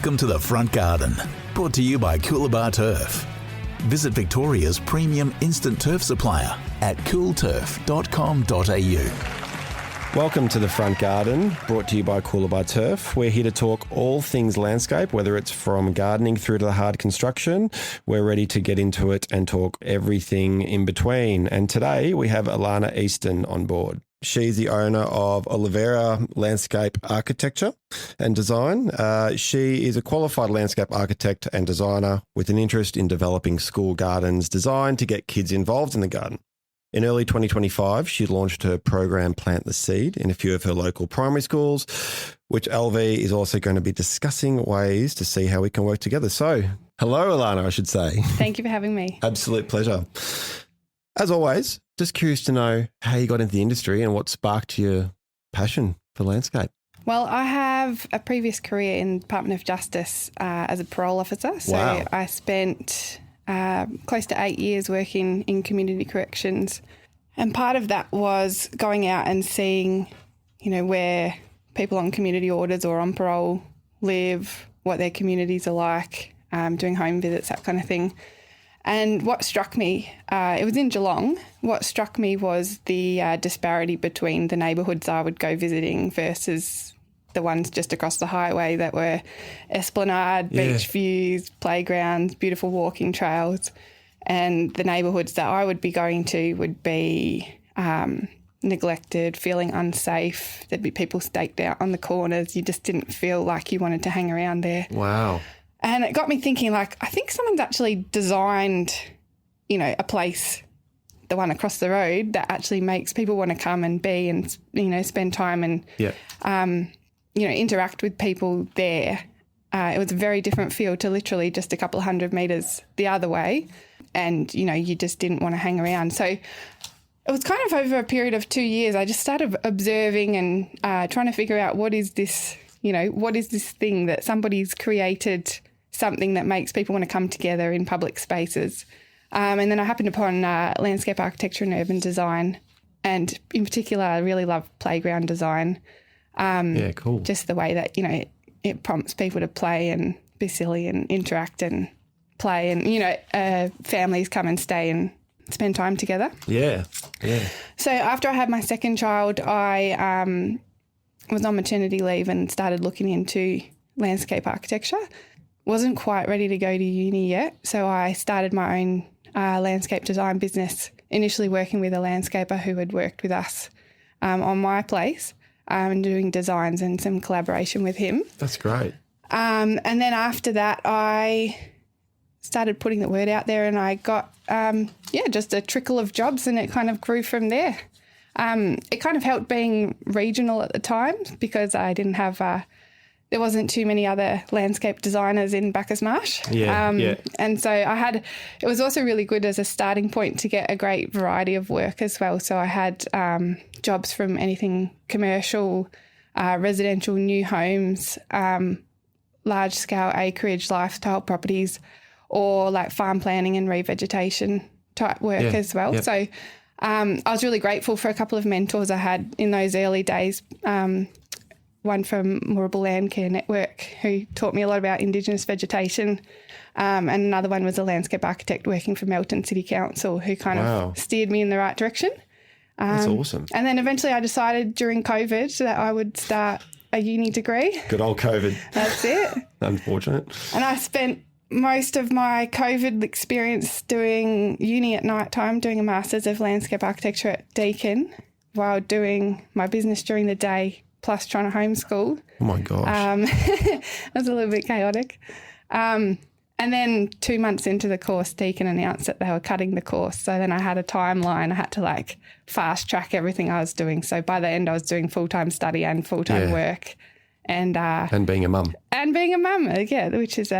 Welcome to The Front Garden, brought to you by Coolabah Turf. Visit Victoria's premium instant turf supplier at coolturf.com.au. Welcome to The Front Garden, brought to you by Coolabah Turf. We're here to talk all things landscape, whether it's from gardening through to the hard construction. We're ready to get into it and talk everything in between. And today we have Alannah Easton on board. She's the owner of Olivera Landscape Architecture and Design. She is a qualified landscape architect and designer with an interest in developing school gardens designed to get kids involved in the garden. In early 2025, she launched her program Plant the Seed in a few of her local primary schools, which LV is also going to be discussing ways to see how we can work together. So, hello, Alannah, I should say. Thank you for having me. Absolute pleasure. As always, just curious to know how you got into the industry and what sparked your passion for landscape. Well, I have a previous career in the Department of Justice as a parole officer. So Wow. I spent close to 8 years working in community corrections. And part of that was going out and seeing, where people on community orders or on parole live, what their communities are like, doing home visits, that kind of thing. And what struck me, it was in Geelong, what struck me was the disparity between the neighbourhoods I would go visiting versus the ones just across the highway that were esplanade, beach views, playgrounds, beautiful walking trails. And the neighbourhoods that I would be going to would be neglected, feeling unsafe. There'd be people staked out on the corners. You just didn't feel like you wanted to hang around there. Wow. And it got me thinking, I think someone's actually designed, a place, the one across the road, that actually makes people want to come and be and, spend time and, interact with people there. It was a very different feel to literally just a couple of 100 metres the other way. And, you just didn't want to hang around. So it was kind of over a period of 2 years, I just started observing and trying to figure out what is this thing that somebody's created, something that makes people want to come together in public spaces. And then I happened upon landscape architecture and urban design. And in particular, I really love playground design. Cool. Just the way that, it prompts people to play and be silly and interact and play and, families come and stay and spend time together. Yeah. So after I had my second child, I was on maternity leave and started looking into landscape architecture. Wasn't quite ready to go to uni yet, so I started my own landscape design business, initially working with a landscaper who had worked with us on my place and doing designs and some collaboration with him. That's great. And then after that, I started putting the word out there and I got, just a trickle of jobs and it kind of grew from there. It kind of helped being regional at the time because I didn't have, there wasn't too many other landscape designers in Bacchus Marsh. And so it was also really good as a starting point to get a great variety of work as well. So I had jobs from anything commercial, residential, new homes, large scale acreage, lifestyle properties, or like farm planning and revegetation type work as well. Yep. So I was really grateful for a couple of mentors I had in those early days. One from Moorabool Land Care Network who taught me a lot about Indigenous vegetation, and another one was a landscape architect working for Melton City Council who kind of steered me in the right direction. That's awesome. And then eventually I decided during COVID that I would start a uni degree. Good old COVID. That's it. Unfortunate. And I spent most of my COVID experience doing uni at night time, doing a Masters of Landscape Architecture at Deakin while doing my business during the day, plus trying to homeschool. Oh my gosh. It was a little bit chaotic. And then 2 months into the course, Deakin announced that they were cutting the course. So then I had a timeline. I had to fast track everything I was doing. So by the end, I was doing full-time study and full-time work. And being a mum. And being a mum, which is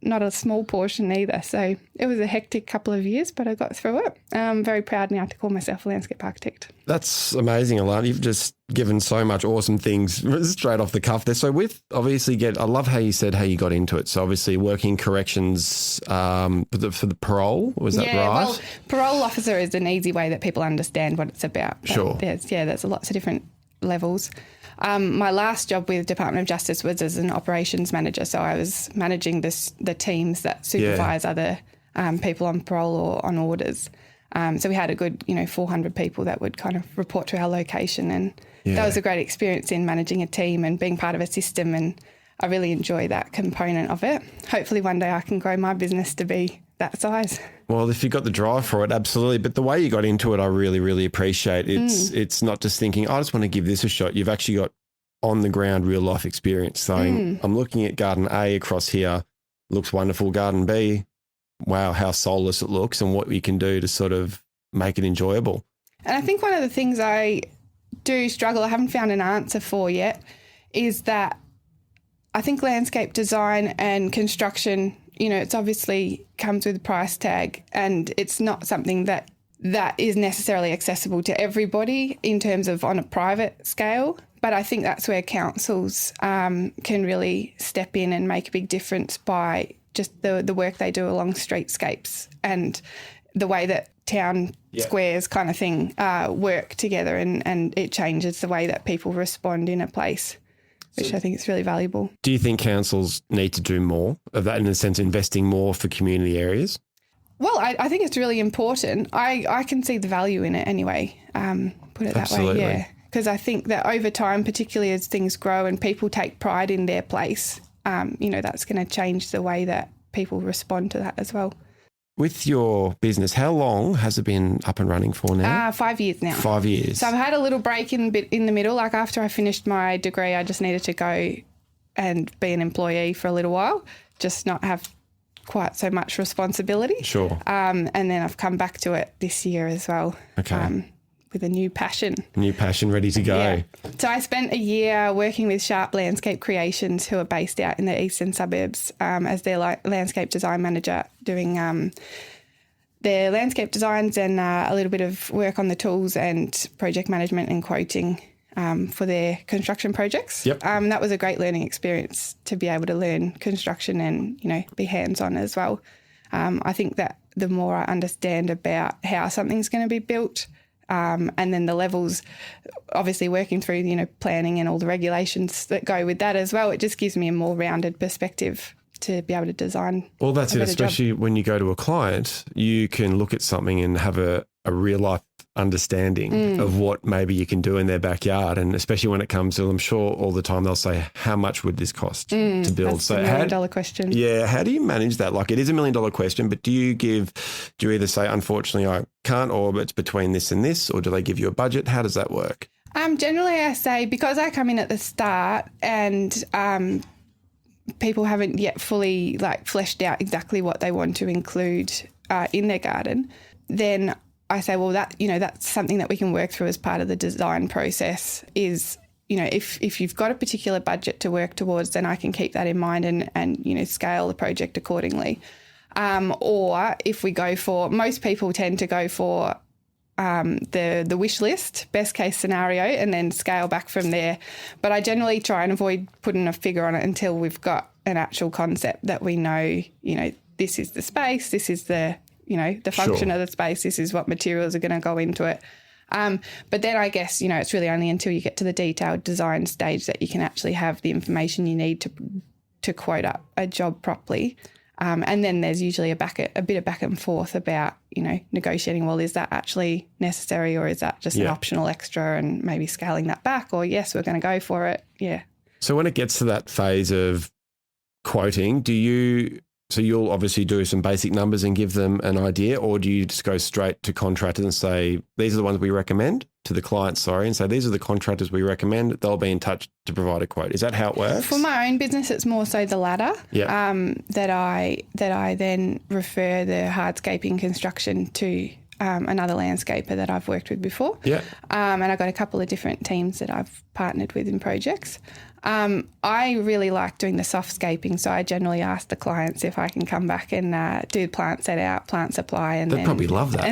not a small portion either. So it was a hectic couple of years, but I got through it. I'm very proud now to call myself a landscape architect. That's amazing, Alannah. You've just given so much awesome things straight off the cuff there. So I love how you said how you got into it. So obviously working corrections for the parole, was that right? Well, parole officer is an easy way that people understand what it's about. But Sure. There's lots of different levels. My last job with Department of Justice was as an operations manager, so I was managing the teams that supervise other people on parole or on orders. So we had a good, 400 people that would kind of report to our location, and that was a great experience in managing a team and being part of a system, and I really enjoy that component of it. Hopefully one day I can grow my business to be that size. Well, if you've got the drive for it, absolutely. But the way you got into it, I really, really appreciate. It's not just thinking, I just want to give this a shot. You've actually got on the ground real life experience saying, I'm looking at garden A across here, looks wonderful. Garden B, wow, how soulless it looks, and what we can do to sort of make it enjoyable. And I think one of the things I do struggle, I haven't found an answer for yet, is that I think landscape design and construction, it's obviously comes with a price tag, and it's not something that is necessarily accessible to everybody in terms of on a private scale. But I think that's where councils can really step in and make a big difference by just the work they do along streetscapes and the way that town squares kind of thing work together, and it changes the way that people respond in a place, which I think is really valuable. Do you think councils need to do more of that, in a sense, investing more for community areas? Well, I think it's really important. I can see the value in it anyway, put it that way, yeah. Because I think that over time, particularly as things grow and people take pride in their place, that's going to change the way that people respond to that as well. With your business, how long has it been up and running for now? 5 years now. 5 years. So I've had a little break in the middle. Like after I finished my degree, I just needed to go and be an employee for a little while, just not have quite so much responsibility. Sure. And then I've come back to it this year as well. Okay. With a new passion. New passion ready to go. Yeah. So I spent a year working with Sharp Landscape Creations, who are based out in the eastern suburbs, as their landscape design manager, doing their landscape designs and a little bit of work on the tools and project management and quoting for their construction projects. Yep. That was a great learning experience to be able to learn construction and, be hands-on as well. I think that the more I understand about how something's going to be built, and then the levels, obviously working through, planning and all the regulations that go with that as well, it just gives me a more rounded perspective to be able to design. Well, that's it, especially when you go to a client, you can look at something and have a real life understanding of what maybe you can do in their backyard. And especially when it comes to, I'm sure all the time they'll say, how much would this cost to build? That's $1 million question. Yeah. How do you manage that? Like, it is $1 million question, but do you either say, unfortunately, I can't, or it's between this and this, or do they give you a budget? How does that work? Generally, I say, because I come in at the start and people haven't yet fully fleshed out exactly what they want to include in their garden, then I say, well, that's something that we can work through as part of the design process is, if you've got a particular budget to work towards, then I can keep that in mind and scale the project accordingly. Or if we go for, most people tend to go for the wish list, best case scenario, and then scale back from there. But I generally try and avoid putting a figure on it until we've got an actual concept that we know, this is the space, this is the function of the space, this is what materials are going to go into it. But then I guess, it's really only until you get to the detailed design stage that you can actually have the information you need to quote up a job properly. And then there's usually a bit of back and forth about, negotiating, well, is that actually necessary, or is that just an optional extra, and maybe scaling that back, or yes, we're going to go for it. Yeah. So when it gets to that phase of quoting, so you'll obviously do some basic numbers and give them an idea, or do you just go straight to contractors and say, these are the ones we recommend to the client, and say, these are the contractors we recommend. They'll be in touch to provide a quote. Is that how it works? For my own business, it's more so the latter, that I then refer the hardscaping construction to another landscaper that I've worked with before. Yeah. And I've got a couple of different teams that I've partnered with in projects. I really like doing the softscaping, so I generally ask the clients if I can come back and do plant set out, plant supply, and they'd probably love that.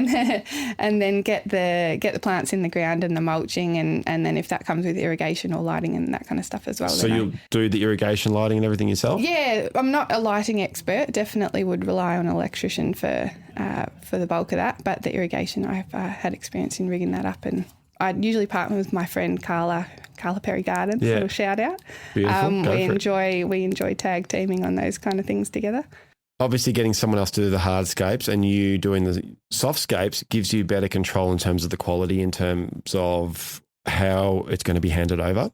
And then get the plants in the ground and the mulching, and then if that comes with irrigation or lighting and that kind of stuff as well. So you'll do the irrigation, lighting, and everything yourself? Yeah, I'm not a lighting expert. Definitely would rely on an electrician for the bulk of that, but the irrigation, I've had experience in rigging that up and I usually partner with my friend Carla Perry Gardens. Yeah. Little shout out. Beautiful. We enjoy tag teaming on those kind of things together. Obviously, getting someone else to do the hardscapes and you doing the softscapes gives you better control in terms of the quality, in terms of how it's going to be handed over.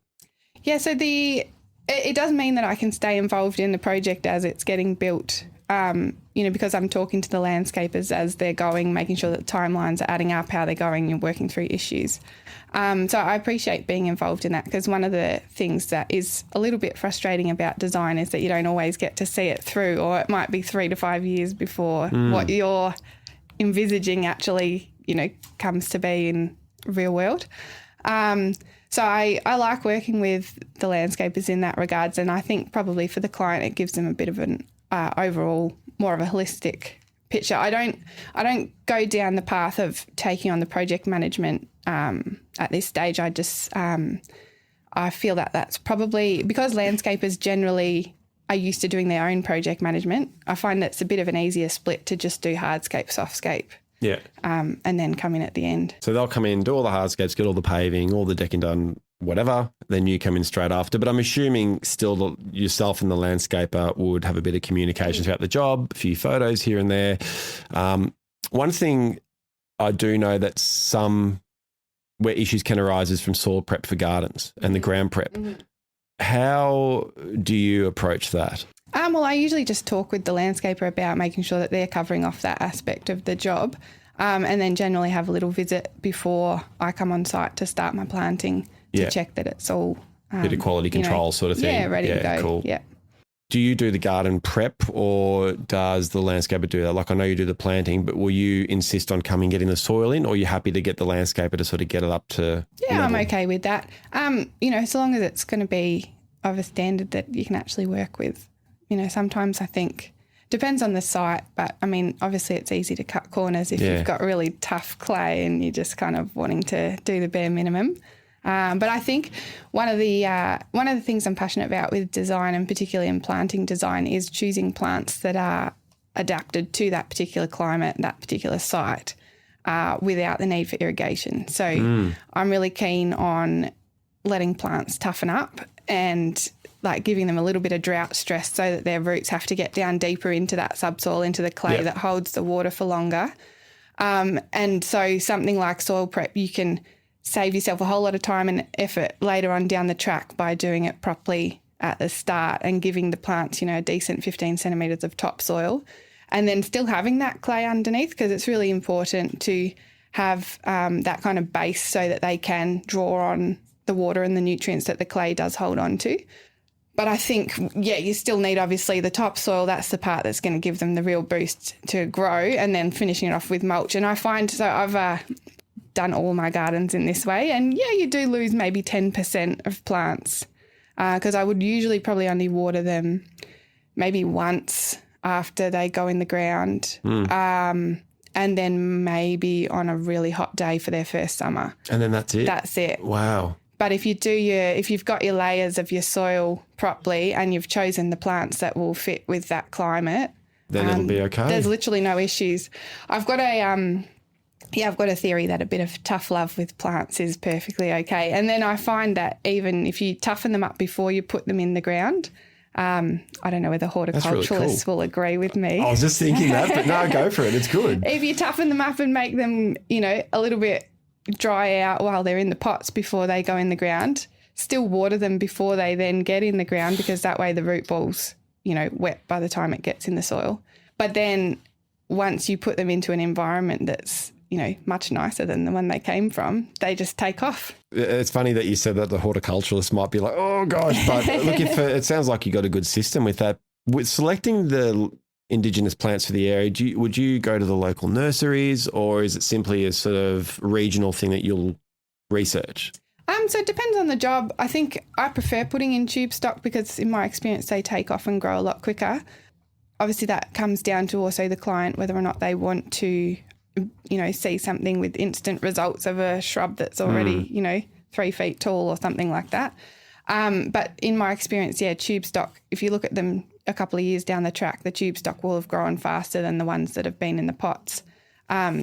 Yeah, so it does mean that I can stay involved in the project as it's getting built, because I'm talking to the landscapers as they're going, making sure that the timelines are adding up, how they're going and working through issues. So I appreciate being involved in that, because one of the things that is a little bit frustrating about design is that you don't always get to see it through, or it might be 3 to 5 years before what you're envisaging actually, comes to be in real world. So I like working with the landscapers in that regards, and I think probably for the client it gives them a bit of an overall more of a holistic picture. I don't go down the path of taking on the project management at this stage. I just I feel that that's probably because landscapers generally are used to doing their own project management. I find it's a bit of an easier split to just do hardscape, softscape. Yeah. And then come in at the end. So they'll come in, do all the hardscapes, get all the paving, all the decking done, whatever. Then you come in straight after. But I'm assuming still yourself and the landscaper would have a bit of communication throughout the job, a few photos here and there. One thing I do know that where issues can arise is from soil prep for gardens and the ground prep. Mm-hmm. How do you approach that? Well, I usually just talk with the landscaper about making sure that they're covering off that aspect of the job, and then generally have a little visit before I come on site to start my planting to check that it's all bit of quality control sort of thing. Yeah, ready to go. Cool. Yeah. Do you do the garden prep, or does the landscaper do that? Like, I know you do the planting, but will you insist on coming getting the soil in, or are you happy to get the landscaper to sort of get it up to level? I'm okay with that. So long as it's going to be of a standard that you can actually work with. Sometimes I think depends on the site, but I mean, obviously it's easy to cut corners if you've got really tough clay and you're just kind of wanting to do the bare minimum. But I think one of the things I'm passionate about with design, and particularly in planting design, is choosing plants that are adapted to that particular climate, that particular site, without the need for irrigation. So I'm really keen on letting plants toughen up and like giving them a little bit of drought stress so that their roots have to get down deeper into that subsoil, into the clay that holds the water for longer. And so something like soil prep, you can save yourself a whole lot of time and effort later on down the track by doing it properly at the start and giving the plants, a decent 15 centimetres of topsoil, and then still having that clay underneath, because it's really important to have that kind of base so that they can draw on the water and the nutrients that the clay does hold on to. But I think, you still need obviously the topsoil. That's the part that's going to give them the real boost to grow, and then finishing it off with mulch. And I find, so I've done all my gardens in this way, and you do lose maybe 10% of plants, because I would usually probably only water them maybe once after they go in the ground, and then maybe on a really hot day for their first summer. And then that's it? That's it. Wow. But if you've got your layers of your soil properly and you've chosen the plants that will fit with that climate, then it'll be okay. There's literally no issues. I've got a theory that a bit of tough love with plants is perfectly okay. And then I find that even if you toughen them up before you put them in the ground, I don't know whether horticulturalists will agree with me. I was just thinking that, but no, go for it. It's good. If you toughen them up and make them, a little bit dry out while they're in the pots before they go in the ground, still water them before they then get in the ground, because that way the root ball's, wet by the time it gets in the soil. But then once you put them into an environment that's, much nicer than the one they came from, they just take off. It's funny that you said that the horticulturalist might be like, oh gosh, but look, it sounds like you got a good system with that. With selecting the Indigenous plants for the area, would you go to the local nurseries, or is it simply a sort of regional thing that you'll research? So it depends on the job. I think I prefer putting in tube stock because in my experience they take off and grow a lot quicker. Obviously that comes down to also the client, whether or not they want to, see something with instant results of a shrub that's already, 3 feet tall or something like that. But in my experience, tube stock, if you look at them a couple of years down the track, the tube stock will have grown faster than the ones that have been in the pots,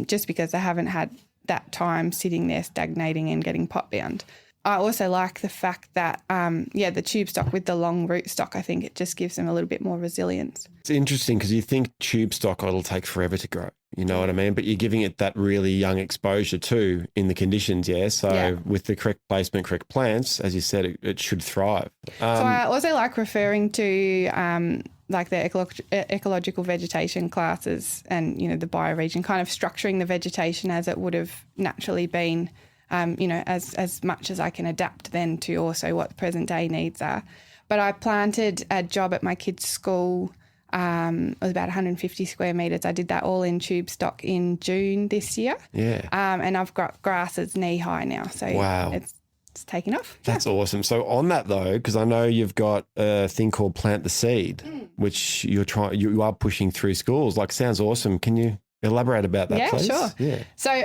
just because they haven't had that time sitting there stagnating and getting pot bound. I also like the fact that, the tube stock with the long root stock, I think it just gives them a little bit more resilience. It's interesting because you think tube stock, it'll take forever to grow. You know what I mean? But you're giving it that really young exposure too in the conditions, yeah? So with the correct placement, correct plants, as you said, it should thrive. So I also like referring to like the ecological vegetation classes and, the bioregion, kind of structuring the vegetation as it would have naturally been, as much as I can adapt then to also what the present day needs are. But I planted a job at my kids' school. It was about 150 square metres. I did that all in tube stock in June this year. Yeah. And I've got grasses knee high now. So wow. It's taken off. That's awesome. So on that though, because I know you've got a thing called Plant the Seed, which you are pushing through schools. Like, sounds awesome. Can you elaborate about that, please? Sure. Yeah. So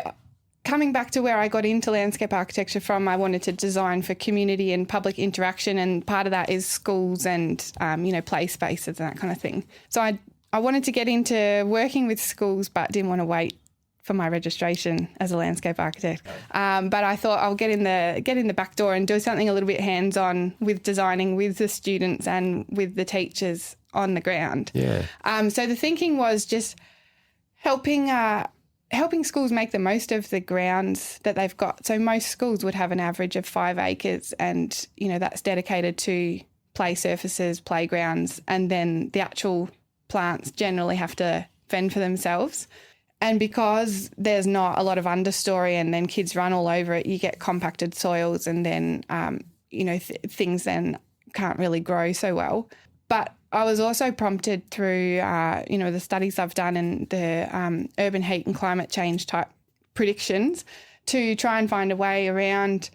coming back to where I got into landscape architecture from, I wanted to design for community and public interaction, and part of that is schools and, play spaces and that kind of thing. So I wanted to get into working with schools but didn't want to wait for my registration as a landscape architect. But I thought I'll get in the back door and do something a little bit hands-on with designing with the students and with the teachers on the ground. Yeah. So the thinking was just helping schools make the most of the grounds that they've got. So most schools would have an average of 5 acres and, that's dedicated to play surfaces, playgrounds, and then the actual plants generally have to fend for themselves. And because there's not a lot of understory and then kids run all over it, you get compacted soils and then, things then can't really grow so well. But I was also prompted through, the studies I've done and the urban heat and climate change type predictions to try and find a way around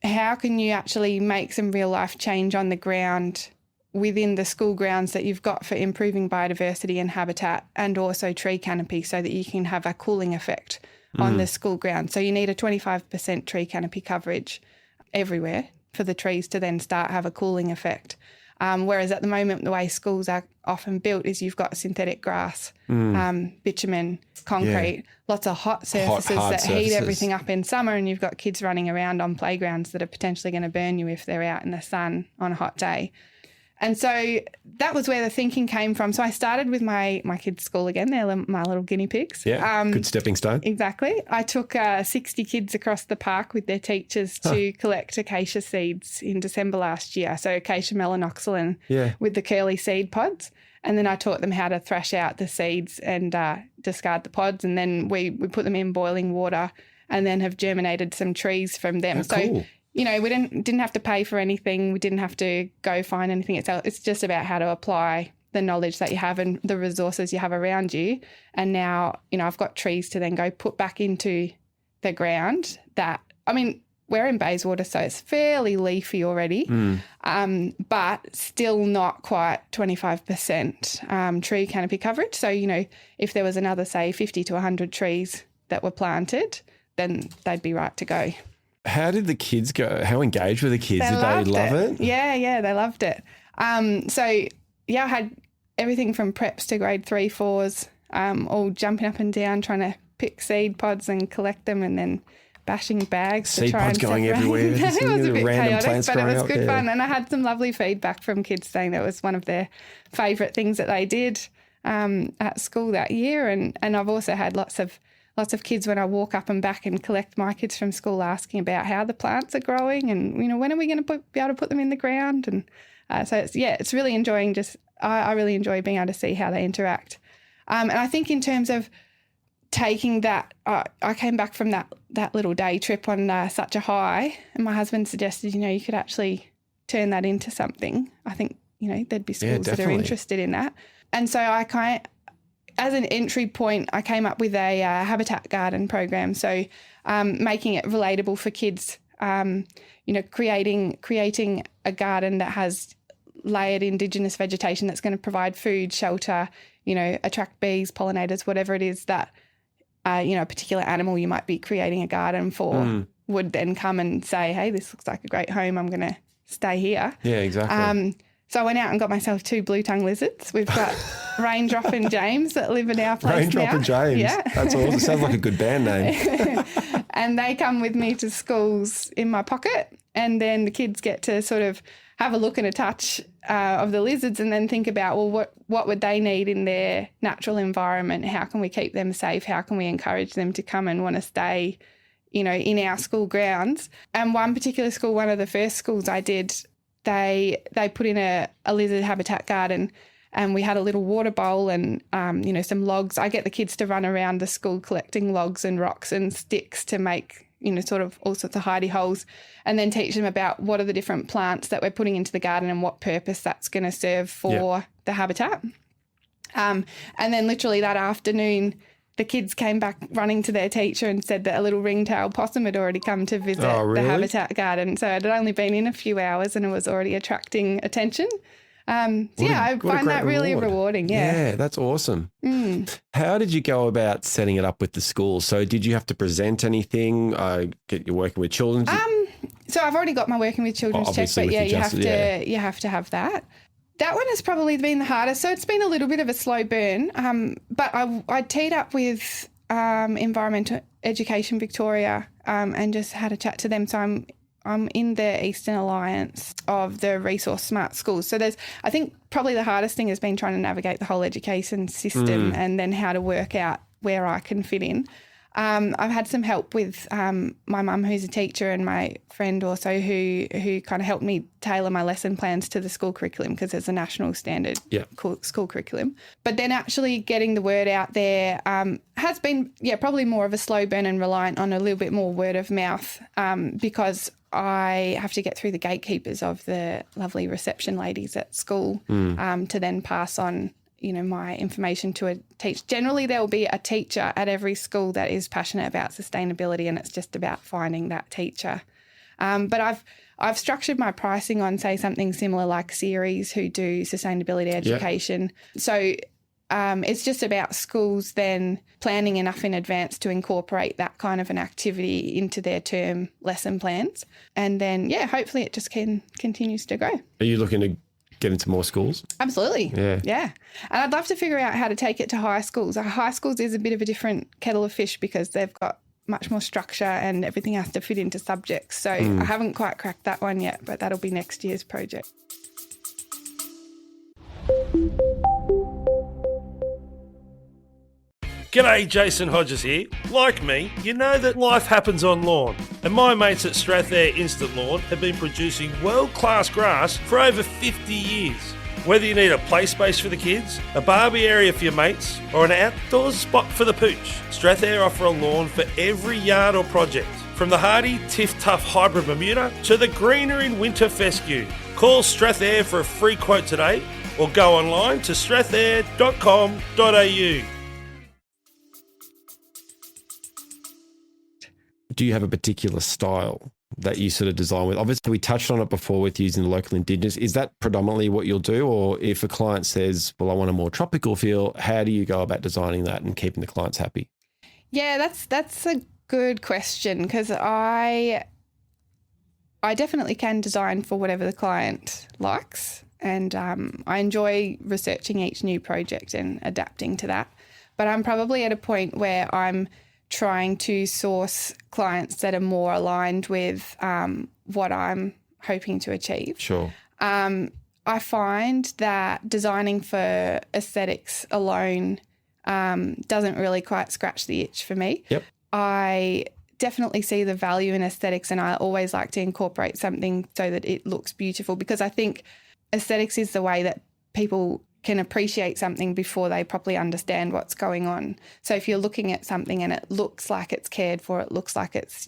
how can you actually make some real life change on the ground within the school grounds that you've got for improving biodiversity and habitat, and also tree canopy so that you can have a cooling effect on the school ground. So you need a 25% tree canopy coverage everywhere for the trees to then start have a cooling effect. Whereas at the moment, the way schools are often built is you've got synthetic grass, bitumen, concrete, lots of hot surfaces that heat everything up in summer, and you've got kids running around on playgrounds that are potentially going to burn you if they're out in the sun on a hot day. And so that was where the thinking came from. So I started with my kids' school again. They're my little guinea pigs. Yeah, good stepping stone. Exactly. I took 60 kids across the park with their teachers to collect acacia seeds in December last year. So acacia melanoxylon with the curly seed pods. And then I taught them how to thrash out the seeds and discard the pods. And then we put them in boiling water and then have germinated some trees from them. Oh, cool. We didn't have to pay for anything. We didn't have to go find anything itself. It's just about how to apply the knowledge that you have and the resources you have around you. And now, I've got trees to then go put back into the ground we're in Bayswater, so it's fairly leafy already, but still not quite 25% tree canopy coverage. So, if there was another, say, 50 to 100 trees that were planted, then they'd be right to go. How did the kids go? How engaged were the kids? Did they love it? Yeah, they loved it. I had everything from preps to grade 3, 4s, all jumping up and down trying to pick seed pods and collect them and then bashing bags to try and separate. Seed pods going everywhere. It was a bit chaotic, but it was good fun. And I had some lovely feedback from kids saying that was one of their favourite things that they did at school that year. And I've also had lots of kids when I walk up and back and collect my kids from school asking about how the plants are growing and, when are we going to be able to put them in the ground? And so it's really enjoying I really enjoy being able to see how they interact. And I think in terms of taking that, I came back from that little day trip on such a high, and my husband suggested, you could actually turn that into something. I think, there'd be schools that are interested in that. And so as an entry point, I came up with a habitat garden program. So making it relatable for kids, creating a garden that has layered Indigenous vegetation that's going to provide food, shelter, attract bees, pollinators, whatever it is that, a particular animal you might be creating a garden for would then come and say, hey, this looks like a great home. I'm going to stay here. Yeah, exactly. So I went out and got myself 2 blue-tongue lizards. We've got Raindrop and James that live in our place Raindrop now. and James. Yeah. That's awesome. Sounds like a good band name. and they come with me to schools in my pocket, and then the kids get to sort of have a look and a touch of the lizards and then think about, well, what would they need in their natural environment? How can we keep them safe? How can we encourage them to come and want to stay, in our school grounds? And one particular school, one of the first schools I did, they put in a lizard habitat garden, and we had a little water bowl and, some logs. I get the kids to run around the school collecting logs and rocks and sticks to make, sort of all sorts of hidey holes, and then teach them about what are the different plants that we're putting into the garden and what purpose that's going to serve for the habitat. And then literally that afternoon, the kids came back running to their teacher and said that a little ringtail possum had already come to visit the habitat garden. So it had only been in a few hours and it was already attracting attention. I find that really rewarding. Yeah, that's awesome. How did you go about setting it up with the school? So did you have to present anything? You're working with children? So I've already got my working with children's check, but you have to have that. That one has probably been the hardest. So it's been a little bit of a slow burn. But I teed up with Environmental Education Victoria and just had a chat to them. So I'm in the Eastern Alliance of the Resource Smart Schools. So I think probably the hardest thing has been trying to navigate the whole education system and then how to work out where I can fit in. I've had some help with my mum, who's a teacher, and my friend also who kind of helped me tailor my lesson plans to the school curriculum, because it's a national standard school curriculum. But then actually getting the word out there has been, probably more of a slow burn and reliant on a little bit more word of mouth because I have to get through the gatekeepers of the lovely reception ladies at school to then pass on my information to a teacher. Generally, there will be a teacher at every school that is passionate about sustainability, and it's just about finding that teacher. But I've structured my pricing on, say, something similar like Series, who do sustainability education. Yeah. So it's just about schools then planning enough in advance to incorporate that kind of an activity into their term lesson plans. And then, hopefully it just continues to grow. Are you looking to get into more schools? Absolutely. Yeah. And I'd love to figure out how to take it to high schools. High schools is a bit of a different kettle of fish because they've got much more structure and everything has to fit into subjects. So I haven't quite cracked that one yet, but that'll be next year's project. G'day, Jason Hodges here. Like me, you know that life happens on lawn, and my mates at Strathair Instant Lawn have been producing world-class grass for over 50 years. Whether you need a play space for the kids, a barbie area for your mates, or an outdoors spot for the pooch, Strathair offer a lawn for every yard or project. From the hardy Tiff Tough Hybrid Bermuda to the greener in winter fescue. Call Strathair for a free quote today or go online to strathair.com.au. Do you have a particular style that you sort of design with? Obviously, we touched on it before with using the local Indigenous. Is that predominantly what you'll do? Or if a client says, well, I want a more tropical feel, how do you go about designing that and keeping the clients happy? Yeah, that's a good question, because I definitely can design for whatever the client likes. And I enjoy researching each new project and adapting to that. But I'm probably at a point where I'm trying to source clients that are more aligned with what I'm hoping to achieve. Sure. I find that designing for aesthetics alone doesn't really quite scratch the itch for me. Yep. I definitely see the value in aesthetics, and I always like to incorporate something so that it looks beautiful, because I think aesthetics is the way that people can appreciate something before they properly understand what's going on. So if you're looking at something and it looks like it's cared for, it looks like it's,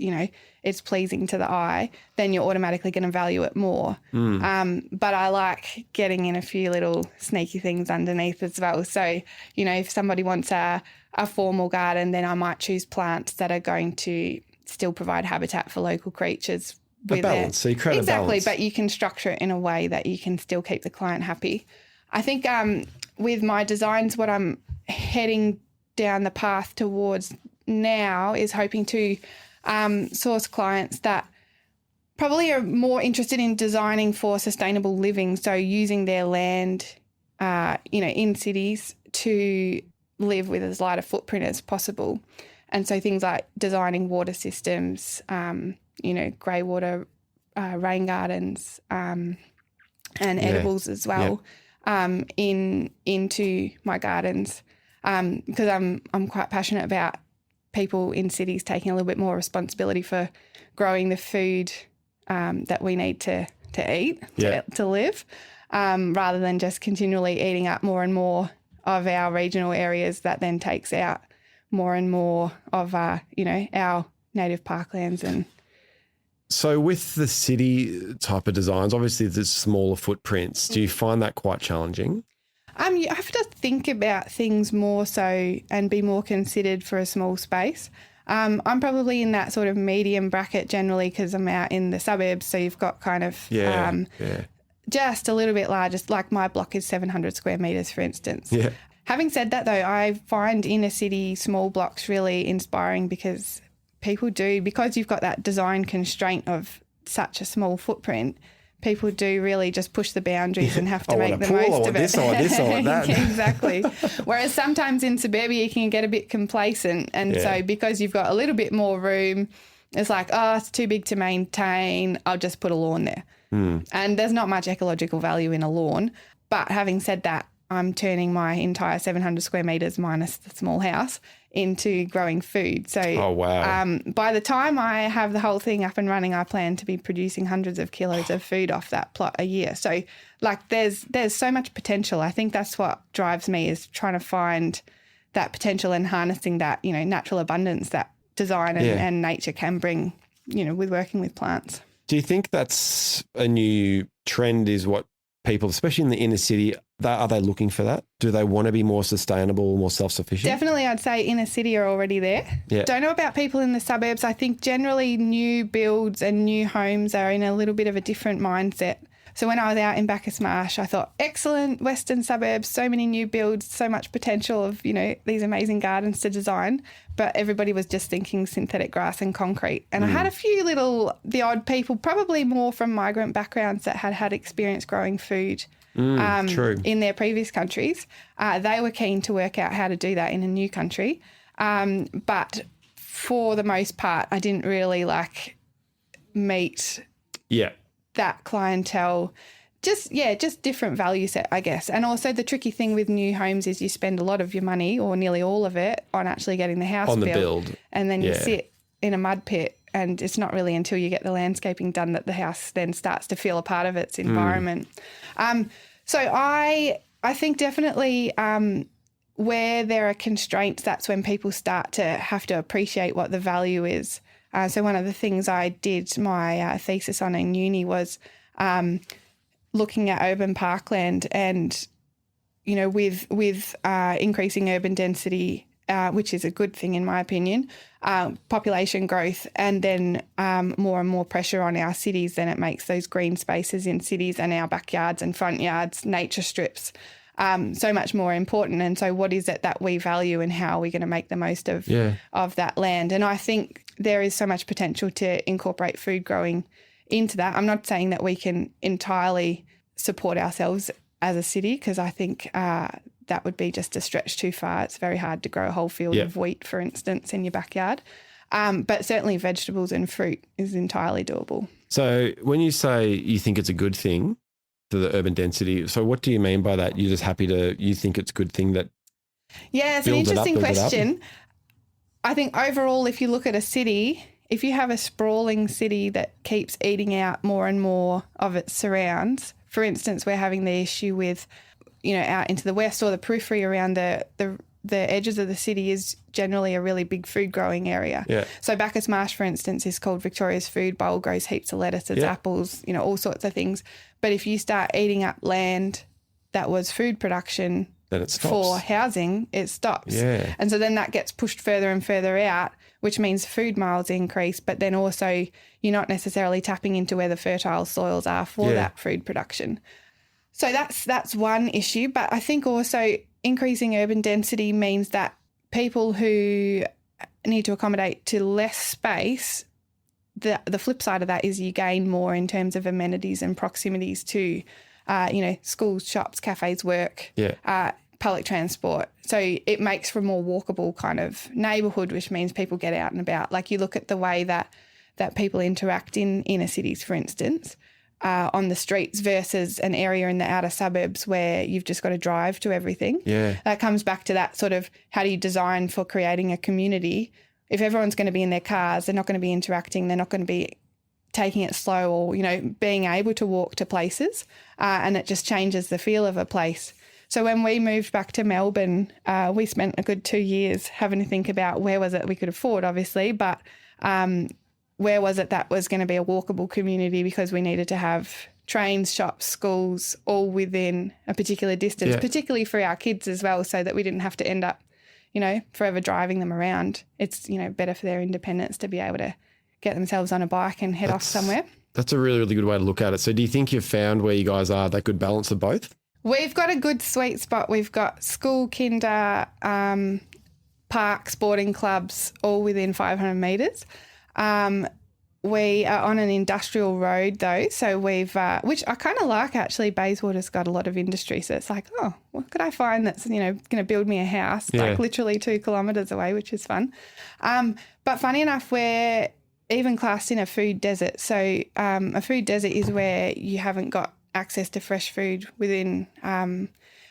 it's pleasing to the eye, then you're automatically going to value it more. But I like getting in a few little sneaky things underneath as well. So, if somebody wants a formal garden, then I might choose plants that are going to still provide habitat for local creatures. A balance. So you create a balance. Exactly, but you can structure it in a way that you can still keep the client happy. I think with my designs, what I'm heading down the path towards now is hoping to source clients that probably are more interested in designing for sustainable living, so using their land, in cities to live with as light a footprint as possible. And so things like designing water systems, grey water, rain gardens, and edibles as well into my gardens, because I'm quite passionate about people in cities taking a little bit more responsibility for growing the food that we need to eat, to live, rather than just continually eating up more and more of our regional areas that then takes out more and more of our native parklands. And so with the city type of designs, obviously there's smaller footprints. Do you find that quite challenging? You have to think about things more so and be more considered for a small space. I'm probably in that sort of medium bracket generally because I'm out in the suburbs, so you've got kind of just a little bit larger. Like my block is 700 square metres, for instance. Yeah. Having said that, though, I find inner city small blocks really inspiring because people do, because you've got that design constraint of such a small footprint, people do really just push the boundaries and have to make the most of it. This or that. Exactly. Whereas sometimes in suburbia you can get a bit complacent, and so because you've got a little bit more room, it's like, oh, it's too big to maintain, I'll just put a lawn there. And there's not much ecological value in a lawn. But having said that, I'm turning my entire 700 square metres minus the small house into growing food. So by the time I have the whole thing up and running, I plan to be producing hundreds of kilos of food off that plot a year. So like there's so much potential. I think that's what drives me, is trying to find that potential and harnessing that, natural abundance that design and nature can bring, with working with plants. Do you think that's a new trend, is what people, especially in the inner city, are they looking for that? Do they want to be more sustainable, more self-sufficient? Definitely, I'd say inner city are already there. Yeah. Don't know about people in the suburbs. I think generally new builds and new homes are in a little bit of a different mindset. So when I was out in Bacchus Marsh, I thought, excellent, western suburbs, so many new builds, so much potential of, these amazing gardens to design. But everybody was just thinking synthetic grass and concrete. And I had a few the odd people, probably more from migrant backgrounds, that had experience growing food in their previous countries. They were keen to work out how to do that in a new country. But for the most part, I didn't really meet that clientele. Just different value set, I guess. And also the tricky thing with new homes is you spend a lot of your money, or nearly all of it, on actually getting the house built. And then you sit in a mud pit, and it's not really until you get the landscaping done that the house then starts to feel a part of its environment. So I think definitely where there are constraints, that's when people start to have to appreciate what the value is. So one of the things I did my thesis on in uni was looking at urban parkland, and with increasing urban density, which is a good thing in my opinion, population growth, and then more and more pressure on our cities, then it makes those green spaces in cities and our backyards and front yards, nature strips, so much more important. And so what is it that we value, and how are we going to make the most of that land? And I think there is so much potential to incorporate food growing into that. I'm not saying that we can entirely support ourselves as a city, because I think that would be just a stretch too far. It's very hard to grow a whole field of wheat, for instance, in your backyard. But certainly vegetables and fruit is entirely doable. So when you say you think it's a good thing for the urban density, so what do you mean by that? You're just happy you think it's a good thing that it's an interesting question. I think overall, if you look at a city, if you have a sprawling city that keeps eating out more and more of its surrounds, for instance, we're having the issue with, out into the west or the periphery around the edges of the city is generally a really big food growing area. Yeah. So Bacchus Marsh, for instance, is called Victoria's Food Bowl, grows heaps of lettuces, apples, all sorts of things. But if you start eating up land that was food production, then it stops. For housing, it stops. Yeah. And so then that gets pushed further and further out, which means food miles increase, but then also you're not necessarily tapping into where the fertile soils are for that food production. So that's one issue. But I think also increasing urban density means that people who need to accommodate to less space, the flip side of that is you gain more in terms of amenities and proximities to, schools, shops, cafes, work, public transport. So it makes for a more walkable kind of neighbourhood, which means people get out and about. Like you look at the way that people interact in inner cities, for instance, on the streets versus an area in the outer suburbs where you've just got to drive to everything. Yeah. That comes back to that sort of how do you design for creating a community? If everyone's going to be in their cars, they're not going to be interacting, they're not going to be taking it slow or, being able to walk to places, and it just changes the feel of a place. So when we moved back to Melbourne, we spent a good 2 years having to think about where was it we could afford, obviously, but where was it that was going to be a walkable community, because we needed to have trains, shops, schools, all within a particular distance, particularly for our kids as well, so that we didn't have to end up, forever driving them around. It's, better for their independence to be able to get themselves on a bike and head off somewhere. That's a really, really good way to look at it. So do you think you've found where you guys are that good balance of both? We've got a good sweet spot. We've got school, kinder, park, sporting clubs, all within 500 metres. We are on an industrial road though, so we've, which I kind of like actually. Bayswater's got a lot of industry, so it's like, oh, what could I find that's, going to build me a house, like literally 2 kilometres away, which is fun. But funny enough, we're even classed in a food desert. So a food desert is where you haven't got access to fresh food within,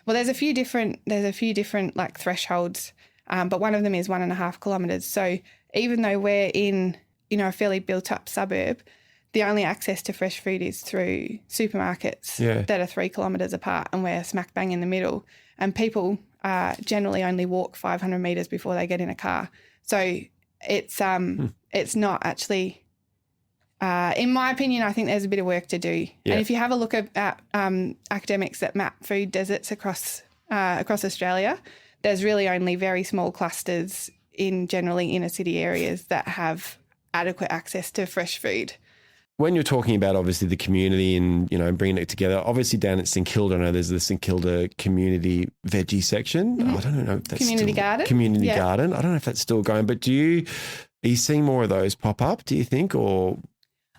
there's a few different like thresholds, but one of them is 1.5 kilometres. So even though we're in, a fairly built up suburb, the only access to fresh food is through supermarkets that are 3 kilometres apart, and we're smack bang in the middle. And people generally only walk 500 metres before they get in a car. So it's not actually, in my opinion, I think there's a bit of work to do. Yeah. And if you have a look at academics that map food deserts across Australia, there's really only very small clusters in generally inner city areas that have adequate access to fresh food. When you're talking about obviously the community and, bringing it together, obviously down at St Kilda, I know there's the St Kilda community veggie section. Mm-hmm. I don't know if that's Community garden. I don't know if that's still going, but are you seeing more of those pop up, do you think, or?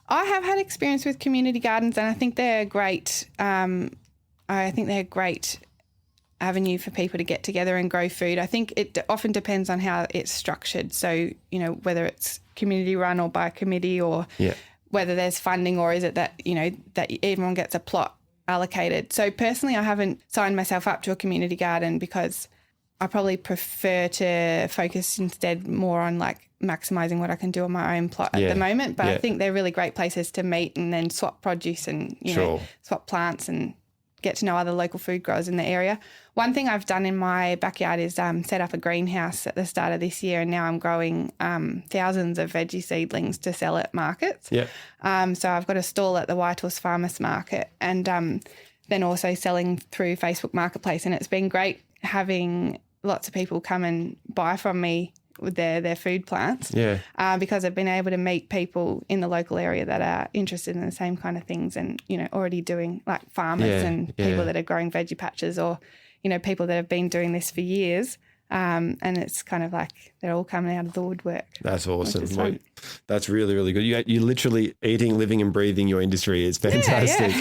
I have had experience with community gardens, and I think they're great. I think they're a great avenue for people to get together and grow food. I think it often depends on how it's structured. So, whether it's community run or by committee, or whether there's funding, or is it that, that everyone gets a plot allocated. So personally, I haven't signed myself up to a community garden because I probably prefer to focus instead more on like maximising what I can do on my own plot at the moment. But I think they're really great places to meet and then swap produce and, swap plants and get to know other local food growers in the area. One thing I've done in my backyard is set up a greenhouse at the start of this year, and now I'm growing thousands of veggie seedlings to sell at markets. So I've got a stall at the Whitehorse Farmers Market, and then also selling through Facebook Marketplace, and it's been great having lots of people come and buy from me with their food plants because I've been able to meet people in the local area that are interested in the same kind of things and, already doing like farmers and people that are growing veggie patches, or, people that have been doing this for years. And it's kind of like they're all coming out of the woodwork. That's awesome. That's really, really good. You're literally eating, living and breathing your industry. It's fantastic.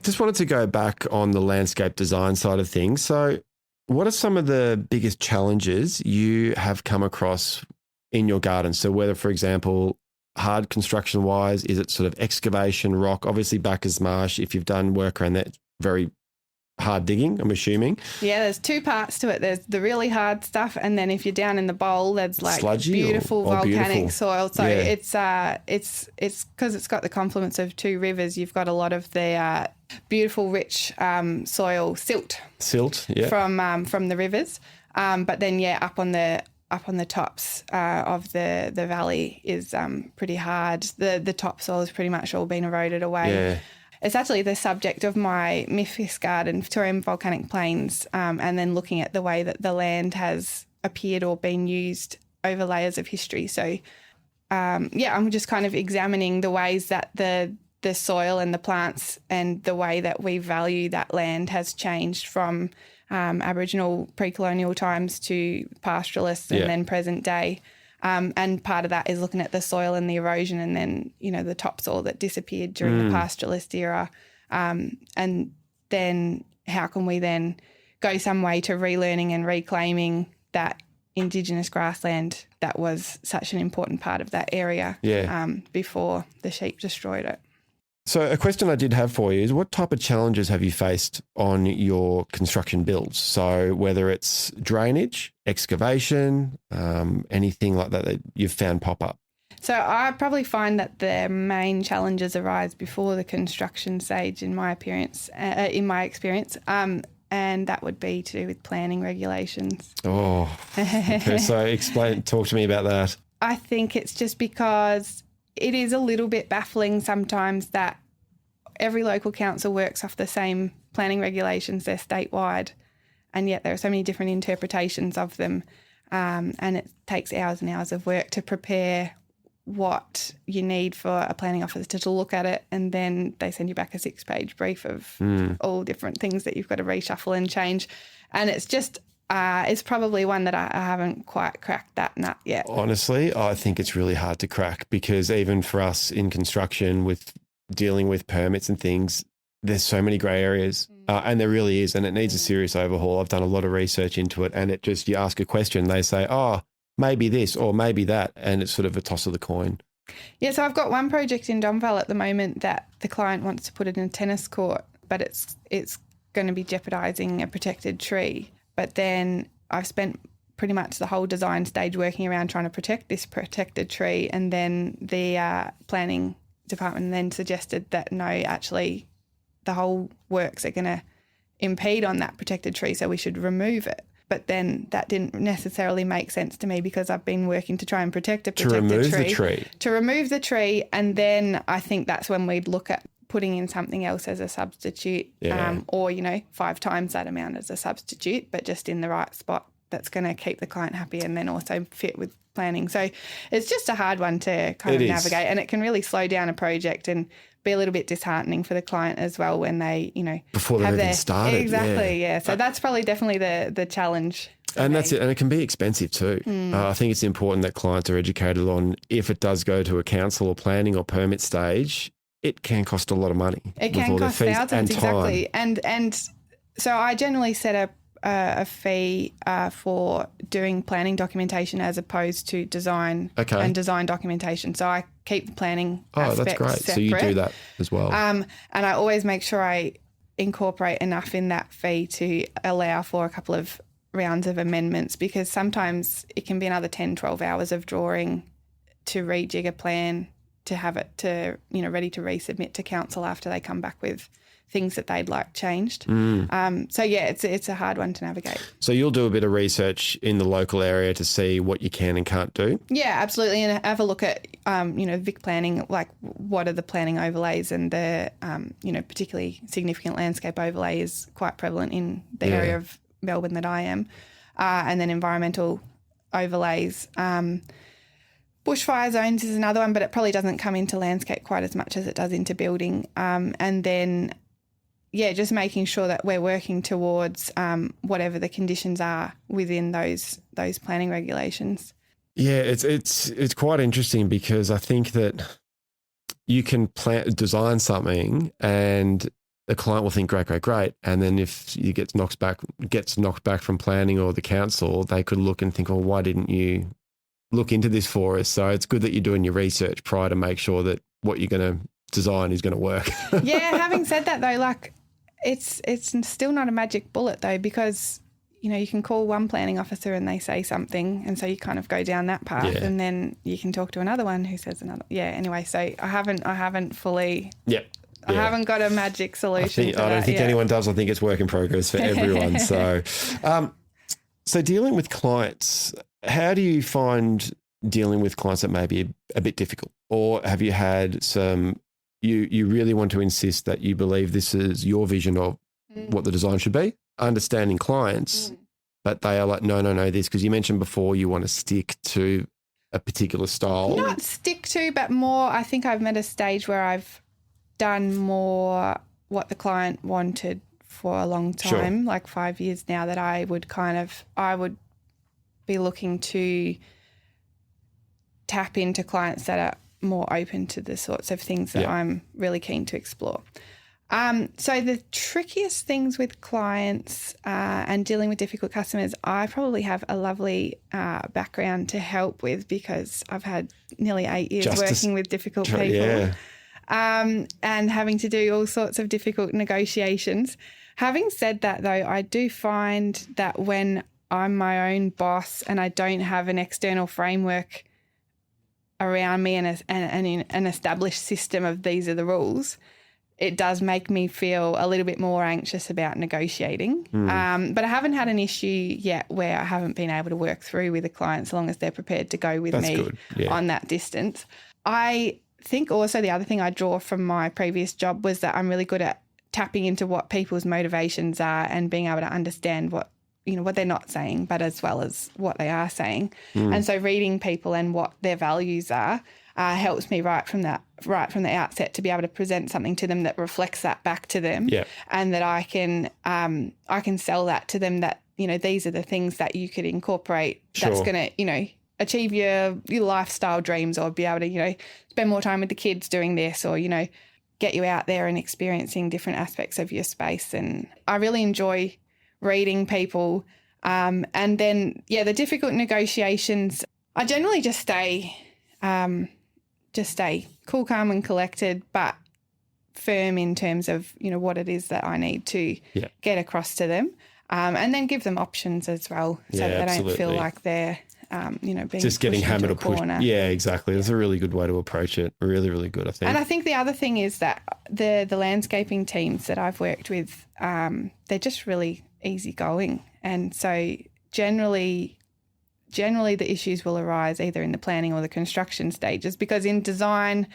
Just wanted to go back on the landscape design side of things. So what are some of the biggest challenges you have come across in your garden? So whether, for example, hard construction-wise, is it sort of excavation, rock? Obviously, Bacchus Marsh, if you've done work around that, very hard digging, I'm assuming. Yeah, there's 2 parts to it. There's the really hard stuff, and then if you're down in the bowl, there's like sludgy beautiful volcanic soil. So it's because it's got the confluence of 2 rivers. You've got a lot of the beautiful, rich soil, silt, from the rivers. But then up on the tops of the valley is pretty hard. The topsoil has pretty much all been eroded away. Yeah. It's actually the subject of my Memphis garden, Victorian Volcanic Plains, and then looking at the way that the land has appeared or been used over layers of history. So, I'm just kind of examining the ways that the soil and the plants and the way that we value that land has changed from Aboriginal pre-colonial times to pastoralists and then present day. And part of that is looking at the soil and the erosion, and then, the topsoil that disappeared during the pastoralist era. And then how can we then go some way to relearning and reclaiming that Indigenous grassland that was such an important part of that area before the sheep destroyed it. So a question I did have for you is, what type of challenges have you faced on your construction builds? So whether it's drainage, excavation, anything like that you've found pop up? So I probably find that the main challenges arise before the construction stage in my experience, and that would be to do with planning regulations. Oh, okay. So talk to me about that. I think it's just because it is a little bit baffling sometimes that every local council works off the same planning regulations, they're statewide, and yet there are so many different interpretations of them, and it takes hours and hours of work to prepare what you need for a planning officer to look at it, and then they send you back a 6-page brief of all different things that you've got to reshuffle and change. And it's just, it's probably one that I haven't quite cracked that nut yet. Honestly, I think it's really hard to crack, because even for us in construction with dealing with permits and things, there's so many grey areas, and there really is, and it needs a serious overhaul. I've done a lot of research into it, and you ask a question, they say, oh, maybe this or maybe that, and it's sort of a toss of the coin. Yeah, so I've got one project in Domvale at the moment that the client wants to put in a tennis court, but it's going to be jeopardising a protected tree. But then I've spent pretty much the whole design stage working around trying to protect this protected tree, and then the planning department then suggested that no, actually the whole works are going to impede on that protected tree, so we should remove it. But then that didn't necessarily make sense to me, because I've been working to try and protect a protected tree. To remove the tree, and then I think that's when we'd look at putting in something else as a substitute, or, 5 times that amount as a substitute, but just in the right spot that's going to keep the client happy and then also fit with planning. So it's just a hard one to kind of navigate, and it can really slow down a project and be a little bit disheartening for the client as well when they, before they've even started. Exactly, yeah. So that's probably definitely the challenge. And that's it. And it can be expensive too. I think it's important that clients are educated on, if it does go to a council or planning or permit stage, it can cost a lot of money. It can cost thousands, exactly. And so I generally set a fee for doing planning documentation as opposed to design and design documentation. So I keep the planning aspects that's great. separate. So you do that as well. And I always make sure I incorporate enough in that fee to allow for a couple of rounds of amendments, because sometimes it can be another 10, 12 hours of drawing to rejig a plan to have it to, ready to resubmit to council after they come back with things that they'd like changed. So yeah, it's a hard one to navigate. So you'll do a bit of research in the local area to see what you can and can't do? Yeah, absolutely. And have a look at, Vic planning, like what are the planning overlays, and the, particularly significant landscape overlay is quite prevalent in the area of Melbourne that I am. And then environmental overlays. Bushfire zones is another one, but it probably doesn't come into landscape quite as much as it does into building. And then, just making sure that we're working towards whatever the conditions are within those planning regulations. Yeah, it's quite interesting, because I think that you can design something and the client will think great, and then if you gets knocked back from planning or the council, they could look and think, oh, why didn't you look into this for us? So it's good that you're doing your research prior to make sure that what you're going to design is going to work. Yeah, having said that though, like it's still not a magic bullet though, because you can call one planning officer and they say something, and so you kind of go down that path, and then you can talk to another one who says another. Yeah, anyway, so I haven't fully. Yeah. I haven't got a magic solution. I don't think anyone does. I think it's work in progress for everyone. So, so dealing with clients, how do you find dealing with clients that may be a bit difficult? Or have you had some, you really want to insist that you believe this is your vision of what the design should be, understanding clients, but they are like, no, this, because you mentioned before you want to stick to a particular style. Not stick to, but more, I think I've met a stage where I've done more what the client wanted for a long time, like 5 years now, that I would be looking to tap into clients that are more open to the sorts of things that I'm really keen to explore. So the trickiest things with clients and dealing with difficult customers, I probably have a lovely background to help with because I've had nearly 8 years working with difficult people. Yeah. And having to do all sorts of difficult negotiations. Having said that, though, I do find that when I'm my own boss and I don't have an external framework around me and an established system of these are the rules, it does make me feel a little bit more anxious about negotiating. But I haven't had an issue yet where I haven't been able to work through with a client so long as they're prepared to go with me on that distance. I think also the other thing I draw from my previous job was that I'm really good at tapping into what people's motivations are and being able to understand what they're not saying, but as well as what they are saying. And so reading people and what their values are helps me right from the outset to be able to present something to them that reflects that back to them, and that I can sell that to them that these are the things that you could incorporate that's going to achieve your lifestyle dreams, or be able to spend more time with the kids doing this, or get you out there and experiencing different aspects of your space. And I really enjoy reading people. And then, the difficult negotiations, I generally just stay cool, calm and collected, but firm in terms of, what it is that I need to get across to them. And then give them options as well, so that they don't feel like they're, being just getting hammered or pushed. Corner. Yeah, exactly. That's a really good way to approach it. Really, really good, I think. And I think the other thing is that the landscaping teams that I've worked with, they're just really easygoing. And so generally the issues will arise either in the planning or the construction stages, because in design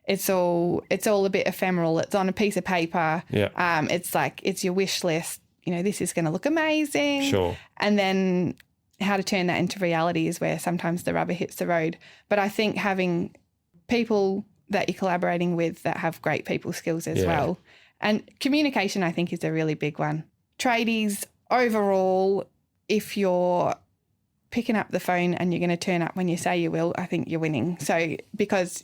it's all a bit ephemeral. It's on a piece of paper. Yeah. It's like it's your wish list. This is going to look amazing. Sure. And then how to turn that into reality is where sometimes the rubber hits the road. But I think having people that you're collaborating with that have great people skills as well. And communication, I think, is a really big one. Tradies, overall, if you're picking up the phone and you're going to turn up when you say you will, I think you're winning. So because,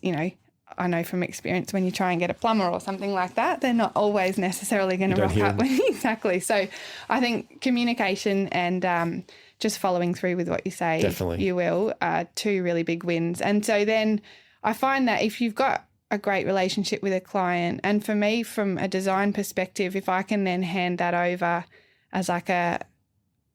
I know from experience when you try and get a plumber or something like that, they're not always necessarily going to rock up. Exactly. So I think communication and just following through with what you say, you will, are two really big wins. And so then I find that if you've got a great relationship with a client, and for me, from a design perspective, if I can then hand that over as like a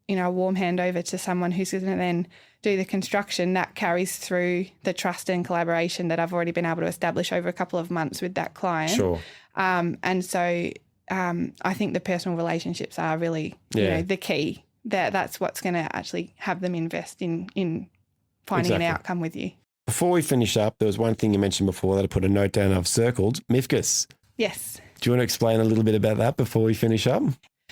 warm handover to someone who's going to then do the construction, that carries through the trust and collaboration that I've already been able to establish over a couple of months with that client. Sure. And so I think the personal relationships are really, the key. That's what's going to actually have them invest in finding an outcome with you. Before we finish up, there was one thing you mentioned before that I put a note down I've circled, MIFGS. Yes. Do you want to explain a little bit about that before we finish up?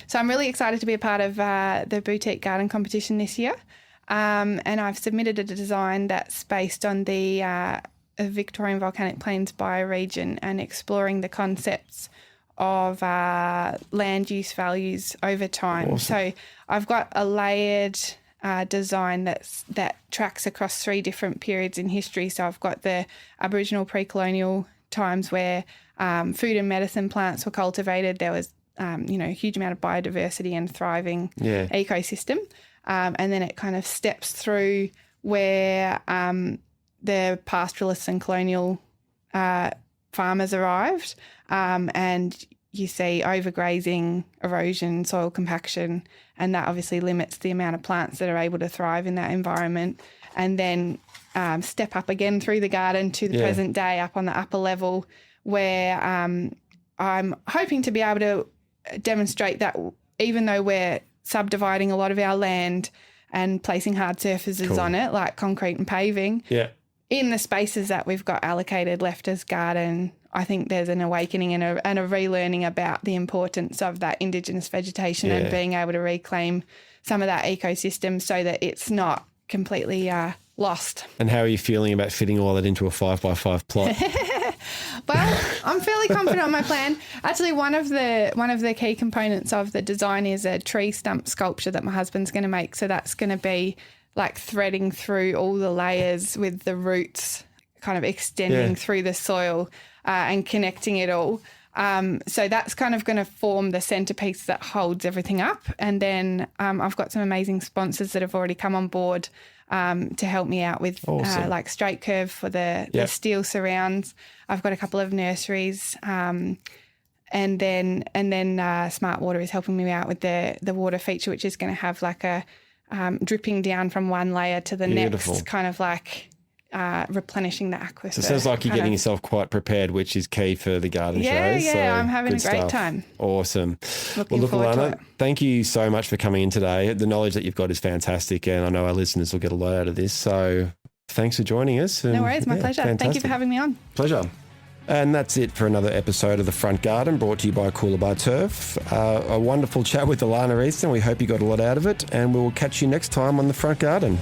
So I'm really excited to be a part of the boutique garden competition this year. And I've submitted a design that's based on the Victorian Volcanic Plains bioregion and exploring the concepts of land use values over time. Awesome. So I've got a layered design that tracks across 3 different periods in history. So I've got the Aboriginal pre-colonial times where food and medicine plants were cultivated. There was a huge amount of biodiversity and thriving ecosystem. And then it kind of steps through where the pastoralists and colonial farmers arrived, and you see overgrazing, erosion, soil compaction, and that obviously limits the amount of plants that are able to thrive in that environment. And then step up again through the garden to the present day up on the upper level where I'm hoping to be able to demonstrate that even though we're subdividing a lot of our land and placing hard surfaces on it, like concrete and paving, in the spaces that we've got allocated left as garden, I think there's an awakening and a relearning about the importance of that Indigenous vegetation and being able to reclaim some of that ecosystem so that it's not completely lost. And how are you feeling about fitting all that into a 5x5 plot? Well, I'm fairly confident on my plan. Actually, one of the key components of the design is a tree stump sculpture that my husband's going to make. So that's going to be like threading through all the layers with the roots kind of extending through the soil and connecting it all. So that's kind of going to form the centerpiece that holds everything up. And then I've got some amazing sponsors that have already come on board to help me out with like straight curve for the steel surrounds. I've got a couple of nurseries, and then Smart Water is helping me out with the water feature, which is going to have like a dripping down from one layer to the next, kind of like replenishing the aquifer. So it sounds like you're getting yourself quite prepared, which is key for the garden shows. Yeah, so I'm having a great time. Awesome. Looking forward to Alannah, it. thank you so much for coming in today. The knowledge that you've got is fantastic, and I know our listeners will get a lot out of this. So thanks for joining us. No worries, my pleasure. Fantastic. Thank you for having me on. Pleasure. And that's it for another episode of The Front Garden, brought to you by Coolabah Turf. A wonderful chat with Alannah Easton. We hope you got a lot out of it, and we'll catch you next time on The Front Garden.